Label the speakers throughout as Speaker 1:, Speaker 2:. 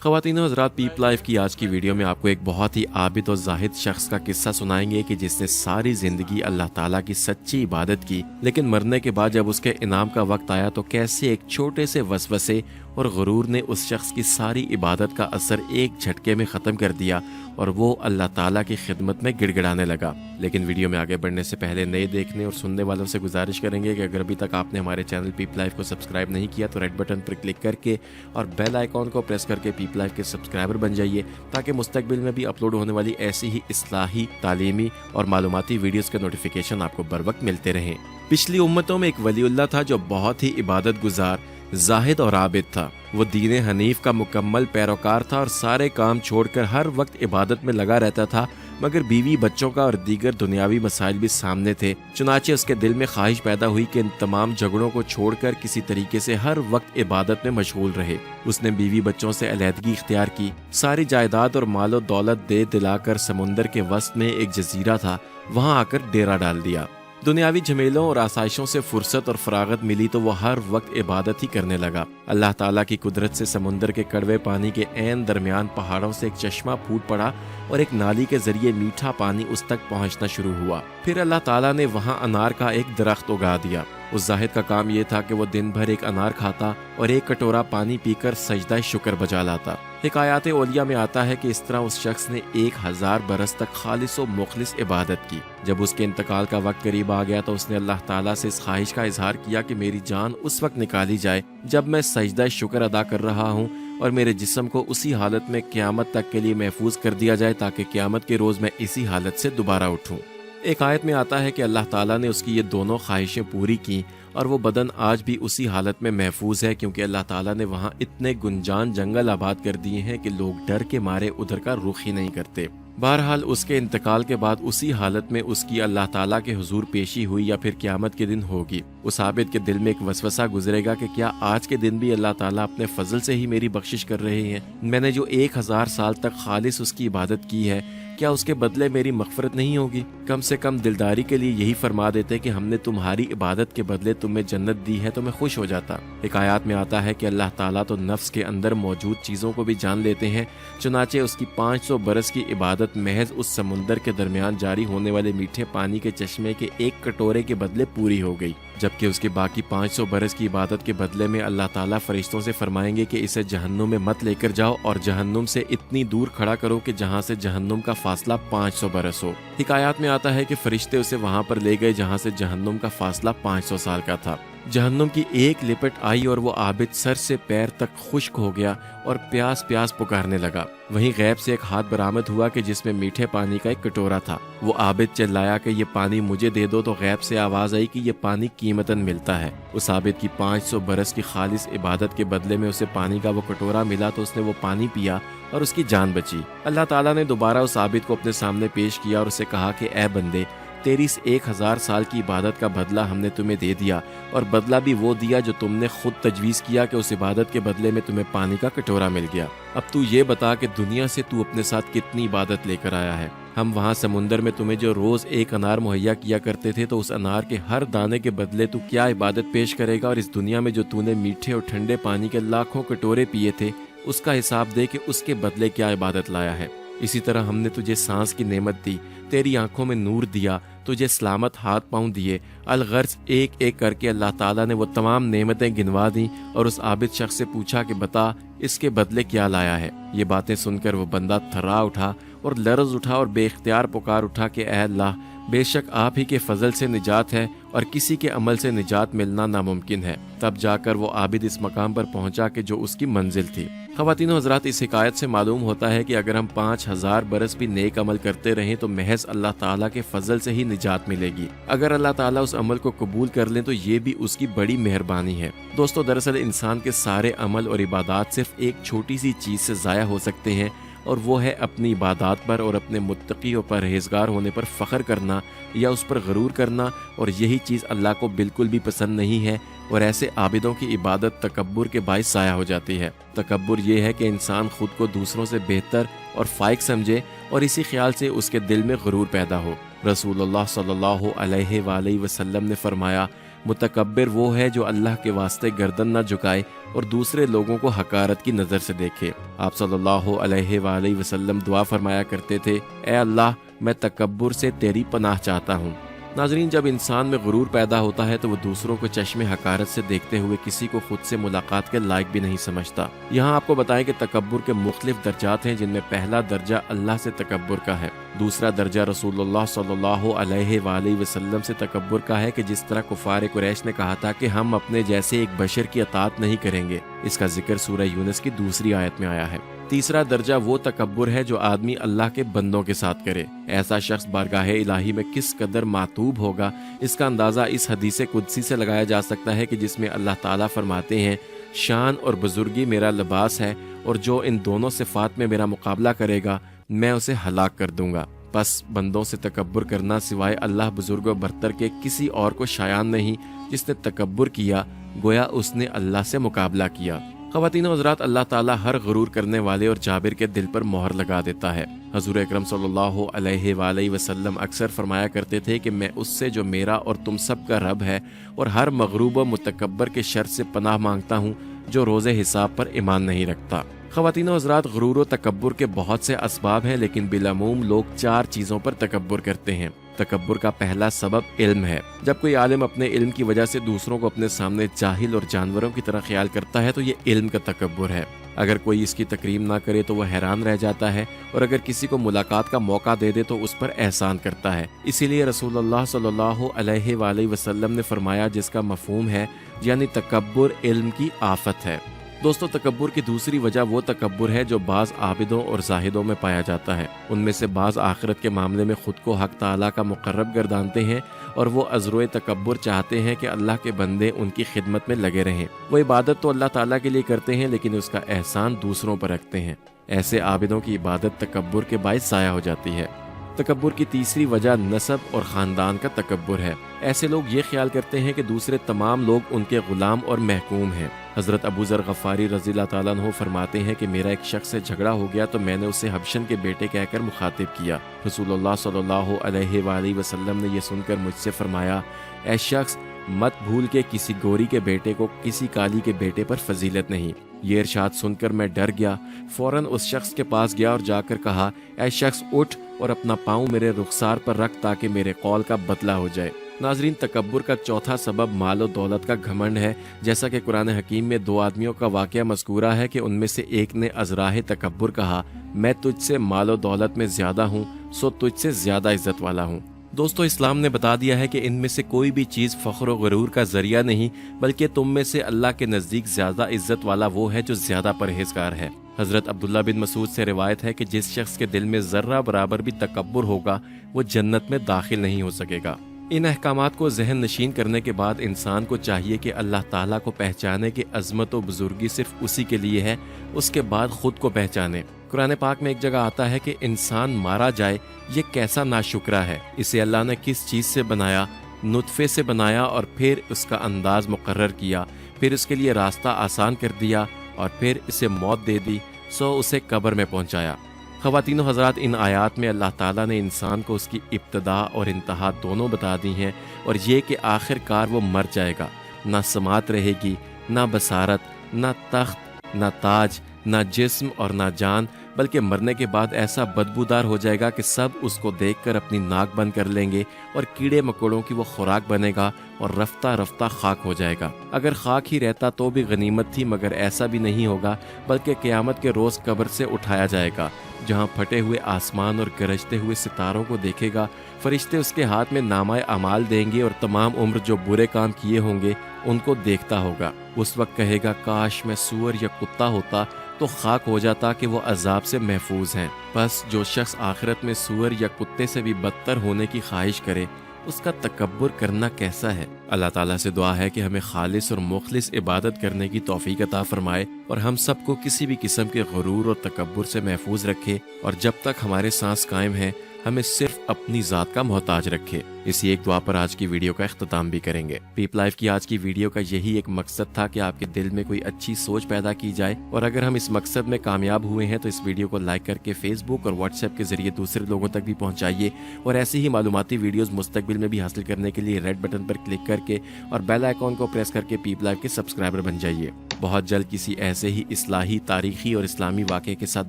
Speaker 1: ख़वातीन और हज़रात, पीप लाइफ की आज की वीडियो में आपको एक बहुत ही आबिद और जाहिद शख्स का किस्सा सुनाएंगे कि जिसने सारी जिंदगी अल्लाह ताला की सच्ची इबादत की, लेकिन मरने के बाद जब उसके इनाम का वक्त आया तो कैसे एक छोटे से वसवसे और गुरूर ने उस शख्स की सारी इबादत का असर एक झटके में ख़त्म कर दिया और वो अल्लाह ताला की खिदमत में गिड़गिड़ाने लगा। लेकिन वीडियो में आगे बढ़ने से पहले नए देखने और सुनने वालों से गुजारिश करेंगे कि अगर अभी तक आपने हमारे चैनल पीप लाइफ को सब्सक्राइब नहीं किया तो रेड बटन पर क्लिक करके और बेल आइकॉन को प्रेस करके पीप लाइफ के सब्सक्राइबर बन जाइए, ताकि मुस्तकबिल में भी अपलोड होने वाली ऐसी ही इस्लाही, तालीमी और मालूमाती वीडियोस के नोटिफिकेशन आपको बर वक्त मिलते रहें। पिछली उम्मतों में एक वलीउल्लाह था जो बहुत ही इबादत गुजार, जाहिद और आबिद था। वो दीन हनीफ का मुकम्मल पैरोकार था और सारे काम छोड़कर हर वक्त इबादत में लगा रहता था, मगर बीवी, बच्चों का और दीगर दुनियावी मसाइल भी सामने थे। चुनाचे उसके दिल में ख्वाहिश पैदा हुई कि इन तमाम झगड़ों को छोड़कर किसी तरीके से हर वक्त इबादत में मशगूल रहे। उसने बीवी बच्चों से अलहदगी इख्तियार की, सारी जायदाद और मालो दौलत दे दिलाकर समुंदर के वस्त में एक जजीरा था, वहां आकर डेरा डाल दिया। दुनियावी झमेलों और आसाइशों से फुर्सत और फरागत मिली तो वह हर वक्त इबादत ही करने लगा। अल्लाह ताला की कुदरत से समुंदर के कड़वे पानी के ऐन दरमियान पहाड़ों से एक चश्मा फूट पड़ा और एक नाली के जरिए मीठा पानी उस तक पहुंचना शुरू हुआ। फिर अल्लाह ताला ने वहां अनार का एक दरख्त उगा दिया। उस जाहिद का काम ये था कि वो दिन भर एक अनार खाता और एक कटोरा पानी पीकर सजदा शुक्र बजा लाता। हिकायात ओलिया में आता है कि इस तरह उस शख्स ने 1000 बरस तक खालिस और मुखलिस इबादत की। जब उसके इंतकाल का वक्त करीब आ गया तो उसने अल्लाह ताला से इस ख्वाहिश का इजहार किया कि मेरी जान उस वक्त निकाली जाए जब मैं सजदा शुक्र अदा कर रहा हूँ और मेरे जिस्म को उसी हालत में क़यामत तक के लिए महफूज कर दिया जाए, ताकि क़यामत के रोज़ मैं इसी हालत से दोबारा उठूँ। एक आयत में आता है कि अल्लाह ताला ने उसकी ये दोनों ख्वाहिशें पूरी की और वो बदन आज भी उसी हालत में महफूज है, क्योंकि अल्लाह ताला ने वहाँ इतने गुंजान जंगल आबाद कर दिए हैं कि लोग डर के मारे उधर का रुख ही नहीं करते। बहरहाल उसके इंतकाल के बाद उसी हालत में उसकी अल्लाह ताला के हुजूर पेशी हुई या फिर क़यामत के दिन होगी। उस आबिद के दिल में एक वसवसा गुजरेगा कि क्या आज के दिन भी अल्लाह ताला अपने फजल से ही मेरी बख्शिश कर रहे हैं? मैंने जो 1000 साल तक खालिस उसकी इबादत की है, क्या उसके बदले मेरी मग़फ़िरत नहीं होगी? कम से कम दिलदारी के लिए यही फरमा देते कि हमने तुम्हारी इबादत के बदले तुम्हें जन्नत दी है तो मैं खुश हो जाता। हिकायात में आता है कि अल्लाह ताला तो नफ्स के अंदर मौजूद चीज़ों को भी जान लेते हैं। चुनाचे उसकी 500 बरस की इबादत महज उस समुंदर के दरमियान जारी होने वाले मीठे पानी के चश्मे के एक कटोरे के बदले पूरी हो गई, जबकि उसकी बाकी 500 बरस की इबादत के बदले में अल्लाह ताला फरिश्तों से फरमाएंगे कि इसे जहन्नुम में मत लेकर जाओ और जहन्नुम से इतनी दूर खड़ा करो कि जहां से जहन्नुम का फासला 500 बरस हो। हिकायात में आता है कि फरिश्ते उसे वहां पर ले गए जहां से जहन्नुम का फासला 500 साल का था। जहन्नुम की एक लिपट आई और वो आबिद सर से पैर तक खुश्क हो गया और प्यास प्यास पुकारने लगा। वहीं गैब से एक हाथ बरामद हुआ कि जिसमें मीठे पानी का एक कटोरा था। वो आबिद चिल्लाया कि ये पानी मुझे दे दो, तो गैब से आवाज आई कि ये पानी कीमतन मिलता है। उस आबिद की 500 बरस की खालिस इबादत के बदले में उसे पानी का वो कटोरा मिला तो उसने वो पानी पिया और उसकी जान बची। अल्लाह ताला ने दोबारा उस आबिद को अपने सामने पेश किया और उसे कहा कि ए बंदे, तेरी इस 1000 साल की इबादत का बदला हमने तुम्हें दे दिया, और बदला भी वो दिया जो तुमने खुद तजवीज़ किया कि उस इबादत के बदले में तुम्हें पानी का कटोरा मिल गया। अब तू ये बता कि दुनिया से तू अपने साथ कितनी इबादत लेकर आया है। हम वहाँ समुंदर में तुम्हें जो रोज़ एक अनार मुहैया किया करते थे, तो उस अनार के हर दाने के बदले तू क्या इबादत पेश करेगा? और इस दुनिया में जो तूने मीठे और ठंडे पानी के लाखों कटोरे पिए थे, उसका हिसाब दे कि उसके बदले क्या इबादत लाया है। इसी तरह हमने तुझे सांस की नेमत दी, तेरी आंखों में नूर दिया, तुझे सलामत हाथ पांव दिए। अलगर्ज एक एक करके अल्लाह ताला ने वो तमाम नेमतें गिनवा दी और उस आबिद शख्स से पूछा कि बता, इसके बदले क्या लाया है? ये बातें सुनकर वो बंदा थर्रा उठा और लर्ज उठा और बेख्तियार पुकार उठा कि ऐ अल्लाह, बेशक आप ही के फजल से निजात है और किसी के अमल से निजात मिलना नामुमकिन है। तब जाकर वो आबिद इस मकाम पर पहुंचा कि जो उसकी मंजिल थी। ख़वातीनो हज़रात, इस हिकायत से मालूम होता है कि अगर हम 5000 बरस भी नेक अमल करते रहें तो महज अल्लाह ताला के फजल से ही निजात मिलेगी। अगर अल्लाह ताला उस अमल को कबूल कर लें तो ये भी उसकी बड़ी मेहरबानी है। दोस्तों, दरअसल इंसान के सारे अमल और इबादात सिर्फ एक छोटी सी चीज़ से ज़ाया हो सकते हैं, और वो है अपनी इबादात पर और अपने मुत्तकी और परहेजगार होने पर फ़ख्र करना या उस पर गरूर करना। और यही चीज़ अल्लाह को बिल्कुल भी पसंद नहीं है, और ऐसे आबिदों की इबादत तकब्बुर के बाइस ज़ाया हो जाती है। तकब्बुर ये है कि इंसान खुद को दूसरों से बेहतर और फाइक समझे और इसी ख्याल से उसके दिल में गरूर पैदा हो। रसूलुल्लाह सल्लल्लाहु अलैहि वसल्लम ने फरमाया, मुतकब्बिर वो है जो अल्लाह के वास्ते गर्दन न झुकाए और दूसरे लोगों को हकारत की नज़र से देखे। आप सल्लल्लाहु अलैहि वसल्लम दुआ फरमाया करते थे, ए अल्लाह मैं तकब्बुर से तेरी पनाह चाहता हूँ। नाजरीन, जब इंसान में गुरूर पैदा होता है तो वो दूसरों को चश्मे हकारत से देखते हुए किसी को खुद से मुलाकात के लायक भी नहीं समझता। यहाँ आपको बताएं कि तकब्बुर के मुख्तलिफ दर्जात हैं, जिनमें पहला दर्जा अल्लाह से तकब्बुर का है। दूसरा दर्जा रसूलुल्लाह सल्लल्लाहु अलैहि वसल्लम से तकब्बुर का है कि जिस तरह कुफार कुरैश ने कहा था कि हम अपने जैसे एक बशर की अतात नहीं करेंगे। इसका जिक्र सूरह यूनुस की दूसरी आयत में आया है। तीसरा दर्जा वो तकब्बुर है जो आदमी अल्लाह के बंदों के साथ करे। ऐसा शख्स बारगाहे इलाही में किस कदर मातूब होगा, इसका अंदाज़ा इस हदीस कुदसी से लगाया जा सकता है कि जिसमें अल्लाह ताला फरमाते हैं, शान और बुजुर्गी मेरा लिबास है और जो इन दोनों सिफात में मेरा मुकाबला करेगा मैं उसे हलाक कर दूंगा। बस बंदों से तकब्बुर करना सिवाय अल्लाह बुजुर्ग व बरतर के किसी और को शायान नहीं। जिसने तकब्बुर किया गोया उसने अल्लाह से मुकाबला किया। ख़वातीन व हज़रात, अल्लाह ताला हर गुरूर करने वाले और जाबिर के दिल पर मोहर लगा देता है। हज़ूर अकरम सल्लल्लाहु अलैहि वसल्लम अक्सर फरमाया करते थे कि मैं उससे जो मेरा और तुम सब का रब है और हर मगरूब व मुतकब्बर के शर से पनाह मांगता हूँ जो रोज़े हिसाब पर ईमान नहीं रखता। ख़वातीन व हज़रात, गुरूर व तकब्बुर के बहुत से असबाब हैं, लेकिन बिलअमूम लोग 4 चीज़ों पर तकब्बुर करते हैं। तकब्बुर का पहला सबब इल्म है। जब कोई आलिम अपने इल्म की वजह से दूसरों को अपने सामने जाहिल और जानवरों की तरह ख्याल करता है तो ये इल्म का तकब्बुर है। अगर कोई इसकी तकरीम ना करे तो वह हैरान रह जाता है और अगर किसी को मुलाकात का मौका दे दे तो उस पर एहसान करता है। इसीलिए रसूलुल्लाह सल्लल्लाहु अलैहि वसल्लम ने फरमाया, जिसका मफहूम है यानी तकब्बुर इल्म की आफत है। दोस्तों, तकब्बुर की दूसरी वजह वो तकब्बुर है जो बाज़ आबिदों और जाहिदों में पाया जाता है। उनमें से बाज़ आखिरत के मामले में खुद को हक ताला का मुकर्रब गर्दानते हैं और वो अज़्रोए तकब्बुर चाहते हैं कि अल्लाह के बंदे उनकी खिदमत में लगे रहें। वो इबादत तो अल्लाह ताला के लिए करते हैं लेकिन उसका एहसान दूसरों पर रखते हैं। ऐसे आबिदों की इबादत तकब्बुर के बाइस ज़ाया हो जाती है। तकब्बुर की तीसरी वजह नस्ब और ख़ानदान का तकब्बुर है। ऐसे लोग ये ख्याल करते हैं कि दूसरे तमाम लोग उनके गुलाम और महकूम हैं। हज़रत अबू ज़र गफ़ारी रज़ियल्लाहु ताला अन्हु फरमाते हैं कि मेरा एक शख्स से झगड़ा हो गया तो मैंने उसे हबशन के बेटे कहकर मुखातिब किया। रसूलुल्लाह सल्लल्लाहु अलैहि वसल्लम ने यह सुनकर मुझसे फरमाया, ऐ शख्स, मत भूल के किसी गोरी के बेटे को किसी काली के बेटे पर फजीलत नहीं। ये इरशाद सुनकर मैं डर गया। फौरन उस शख्स के पास गया और जाकर कहा, ऐ शख्स, उठ और अपना पाँव मेरे रुखसार पर रख ताकि मेरे कौल का बदला हो जाए। नाजरीन, तकब्बुर का चौथा सबब माल और दौलत का घमंड है। जैसा कि कुरान हकीम में 2 आदमियों का वाक़या मज़कूरा है कि उनमें से एक ने अज़राहे तकब्बुर कहा, मैं तुझसे माल और दौलत में ज़्यादा हूँ, सो तुझसे ज़्यादा इज़्ज़त वाला हूँ। दोस्तों, इस्लाम ने बता दिया है कि इनमें से कोई भी चीज़ फ़ख्र व गुरूर का ज़रिया नहीं, बल्कि तुम में से अल्लाह के नज़दीक ज़्यादा इज़्ज़त वाला वो है जो ज़्यादा परहेज़गार है। हज़रत अब्दुल्ला बिन मसूद से रिवायत है कि जिस शख्स के दिल में ज़र्रा बराबर भी तकब्बुर होगा वो जन्नत में दाखिल नहीं हो सकेगा। इन अहकामात को जहन नशीन करने के बाद इंसान को चाहिए कि अल्लाह ताला को पहचाने कि अज़मत व बुजुर्गी सिर्फ उसी के लिए है, उसके बाद खुद को पहचाने। कुरान पाक में एक जगह आता है कि इंसान मारा जाए, ये कैसा नाशुक्रा है। इसे अल्लाह ने किस चीज़ से बनाया? नुतफ़े से बनाया और फिर उसका अंदाज़ मुकर्रर किया, फिर उसके लिए रास्ता आसान कर दिया और फिर इसे मौत दे दी, सो उसे कब्र में पहुंचाया। ख़वातीनो हज़रात, इन आयात में अल्लाह ताला ने इंसान को उसकी इब्तदा और इंतहा दोनों बता दी हैं और ये कि आखिरकार वो मर जाएगा। ना समात रहेगी, ना बसारत, ना तख्त, ना ताज, ना जिस्म और ना जान, बल्कि मरने के बाद ऐसा बदबूदार हो जाएगा कि सब उसको देखकर अपनी नाक बंद कर लेंगे और कीड़े मकोड़ों की वो खुराक बनेगा और रफ्ता रफ्ता खाक हो जाएगा। अगर खाक ही रहता तो भी गनीमत थी, मगर ऐसा भी नहीं होगा, बल्कि क़यामत के रोज़ कब्र से उठाया जाएगा, जहाँ फटे हुए आसमान और गरजते हुए सितारों को देखेगा। फरिश्ते उसके हाथ में नामाए अमाल देंगे और तमाम उम्र जो बुरे काम किए होंगे उनको देखता होगा। उस वक्त कहेगा, काश मैं सूअर या कुत्ता होता तो खाक हो जाता कि वो अजाब से महफूज हैं। बस जो शख्स आखिरत में सूअर या कुत्ते से भी बदतर होने की ख्वाहिश करे, उसका तकब्बुर करना कैसा है। अल्लाह ताला से दुआ है कि हमें खालिस और मुखलिस इबादत करने की तौफीक अता फरमाए और हम सबको किसी भी किस्म के गुरूर और तकब्बुर से महफूज रखे, और जब तक हमारे सांस कायम है हमें सिर्फ اپنی ذات کا محتاج رکھے۔ اسی ایک دعا پر آج کی ویڈیو کا اختتام بھی کریں گے۔ پیپ لائف کی آج کی ویڈیو کا یہی ایک مقصد تھا کہ آپ کے دل میں کوئی اچھی سوچ پیدا کی جائے، اور اگر ہم اس مقصد میں کامیاب ہوئے ہیں تو اس ویڈیو کو لائک کر کے فیس بک اور واٹس ایپ کے ذریعے دوسرے لوگوں تک بھی پہنچائیے، اور ایسی ہی معلوماتی ویڈیوز مستقبل میں بھی حاصل کرنے کے لیے ریڈ بٹن پر کلک کر کے اور بیل آئیکن کو پریس کر کے پیپ لائف کے سبسکرائبر بن جائیے۔ بہت جلد کسی ایسے ہی اصلاحی، تاریخی اور اسلامی واقعے کے ساتھ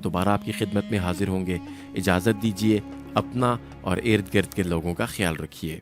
Speaker 1: دوبارہ آپ کی خدمت میں حاضر ہوں گے۔ اجازت دیجیے، اپنا اور ارد گرد کے لوگوں کا خیال رکھیے۔